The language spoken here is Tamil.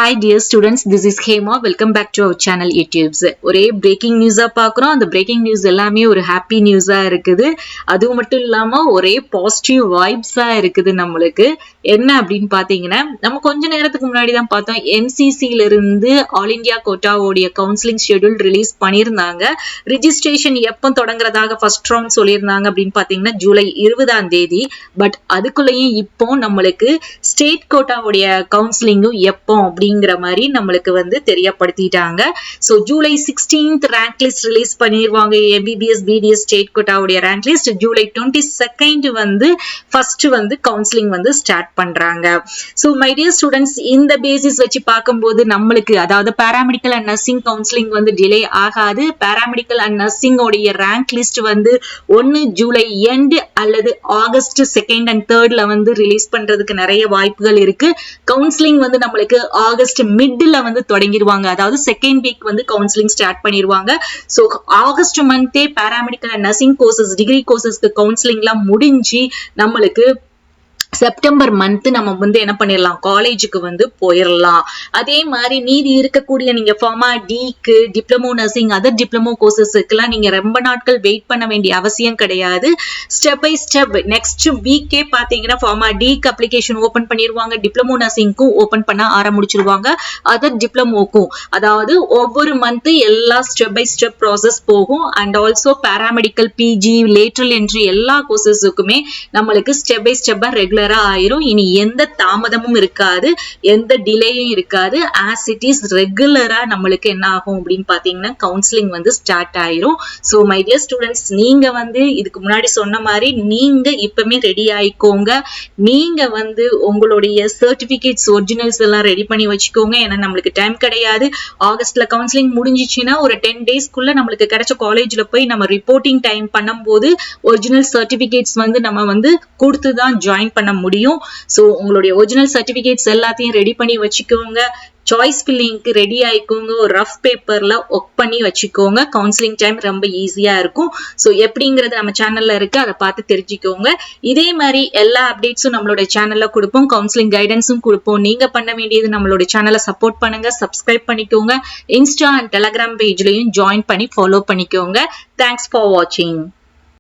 Hi dear students, this is Hema. Welcome back to our channel utipz. ஒரே breaking news பார்க்குறோம். அந்த breaking news எல்லாமே ஒரு happy news இருக்குது. அது மட்டும் இல்லாம ஒரே positive vibes இருக்குது நம்மளுக்கு. என்ன அப்படின்னு பாத்தீங்கன்னா, நம்ம கொஞ்ச நேரத்துக்கு முன்னாடி தான் பார்த்தோம் NCC ல இருந்து ஆல் இந்தியா கோட்டாவோட கவுன்சிலிங் ஷெட்யூல் ரிலீஸ் பண்ணிருந்தாங்க. ரெஜிஸ்ட்ரேஷன் எப்போ தொடங்குறதாக ஃபர்ஸ்ட் ரவுண்ட் சொல்லியிருந்தாங்க அப்படின்னு பாத்தீங்கன்னா ஜூலை 20ஆம் தேதி. பட் அதுக்குள்ளேயும் இப்போ நம்மளுக்கு ஸ்டேட் கோட்டாவோட கவுன்சிலிங்கும் எப்போ அப்படிங்கிற மாதிரி நம்மளுக்கு வந்து தெரியப்படுத்திட்டாங்க. சோ ஜூலை 16th ரேங்க் லிஸ்ட் ரிலீஸ் பண்ணிடுவாங்க. MBBS BDS ஸ்டேட் கோட்டாவுடைய ரேங்க் லிஸ்ட். ஜூலை 22nd வந்து ஃபர்ஸ்ட் வந்து கவுன்சிலிங் வந்து ஸ்டார்ட் பண்றாங்க. சோ மை டியர் ஸ்டூடெண்ட்ஸ், இந்த பேசிஸ் வச்சு பார்க்கும்போது நம்மளுக்கு அதாவது பாராமெடிக்கல் அண்ட் நர்சிங் கவுன்சிலிங் வந்து டிலே ஆகாது. பாராமெடிக்கல் அண்ட் நர்சிங் உடைய ரேங்க் லிஸ்ட் வந்து ஒன்னு ஜூலை எண்ட் அல்லது ஆகஸ்ட் 2nd and 3rd வந்து ரிலீஸ் பண்றதுக்கு நிறைய வாய்ப்புகள் இருக்கு. கவுன்சிலிங் வந்து நம்மளுக்கு ஆகஸ்ட் மிட்ல வந்து தொடங்கிடுவாங்க. அதாவது செகண்ட் வீக் வந்து கவுன்சிலிங் ஸ்டார்ட் பண்ணிடுவாங்க. சோ ஆகஸ்ட் மந்தே paramedical and nursing courses degree கோர்சஸ்க்கு கவுன்சிலிங்லாம் முடிஞ்சு நம்மளுக்கு செப்டம்பர் மந்த் நம்ம வந்து என்ன பண்ணிடலாம், காலேஜுக்கு வந்து போயிடலாம். அதே மாதிரி மீதி இருக்கக்கூடிய நீங்க ஃபார்மா டிக்கு டிப்ளமோ நர்சிங் அதர் டிப்ளமோ கோர்சஸ்க்குலாம் நீங்க ரொம்ப நாட்கள் வெயிட் பண்ண வேண்டிய அவசியம் கிடையாது. ஸ்டெப் பை ஸ்டெப் நெக்ஸ்ட் வீக்கே பாத்தீங்கன்னா ஃபார்மா டிக்கு அப்ளிகேஷன் ஓபன் பண்ணிடுவாங்க. டிப்ளமோ நர்சிங்க்கும் ஓபன் பண்ண ஆரம்பிச்சிருவாங்க. அதர் டிப்ளமோக்கும் அதாவது ஒவ்வொரு மந்த் எல்லா ஸ்டெப் பை ஸ்டெப் ப்ராசஸ் போகும். And also paramedical PG lateral entry எல்லா கோர்சஸுக்குமே நம்மளுக்கு ஸ்டெப் பை ஸ்டெப்பா ரெகுலர் ஆயிரும். இனி எந்த தாமதமும் இருக்காது, எந்த டிலேயும் இருக்காது. ஆஸ் இட் இஸ் ரெகுலரா நம்மளுக்கு என்ன ஆகும் அப்படின்னு பாத்தீங்கன்னா கவுன்சிலிங் வந்து ஸ்டார்ட் ஆயிரும். சோ மை டியர் ஸ்டூடெண்ட்ஸ், நீங்க வந்து இதுக்கு முன்னாடி சொன்ன மாதிரி நீங்க இப்பவுமே ரெடி ஆயிக்கோங்க. நீங்க வந்து உங்களுடைய சர்டிபிகேட்ஸ் ஒரிஜினல்ஸ் எல்லாம் ரெடி பண்ணி வச்சுக்கோங்க. ஏன்னா நம்மளுக்கு டைம் கிடையாது. ஆகஸ்ட்ல கவுன்சிலிங் முடிஞ்சிச்சுன்னா ஒரு 10 டேஸ்க்குள்ள நம்மளுக்கு கிடைச்ச காலேஜ்ல போய் நம்ம ரிப்போர்ட்டிங் டைம் பண்ணும்போது ஒரிஜினல் சர்டிபிகேட்ஸ் வந்து நம்ம வந்து கொடுத்துதான் ஜாயின் பண்ண முடியும். சோ உங்களுடைய ஒரிஜினல் சர்டிபிகேட்ஸ் எல்லாத்தையும் ரெடி பண்ணி வச்சுக்கோங்க. Choice ஃபில்லிங்க்கு ready ஆயிக்கோங்க. ஒரு ரஃப் பேப்பர்ல ஒர்க் பண்ணி வச்சுக்கோங்க. கவுன்சிலிங் டைம் ரொம்ப ஈஸியா இருக்கும். சோ எப்படிங்கிறது நம்ம சேனல்ல இருக்கு, அதை பார்த்து தெரிஞ்சுக்கோங்க. இதே மாதிரி எல்லா அப்டேட்ஸும் நம்மளோட சேனல்ல கொடுப்போம். கவுன்சிலிங் கைடன்ஸும் கொடுப்போம். நீங்க பண்ண வேண்டியது நம்மளோட சேனலை சப்போர்ட் பண்ணுங்க, சப்ஸ்கிரைப் பண்ணிக்கோங்க. இன்ஸ்டா அண்ட் டெலிகிராம் பேஜ்லயும் ஜாயின் பண்ணி ஃபாலோ பண்ணிக்கோங்க. தேங்க்ஸ் ஃபார் வாட்சிங்.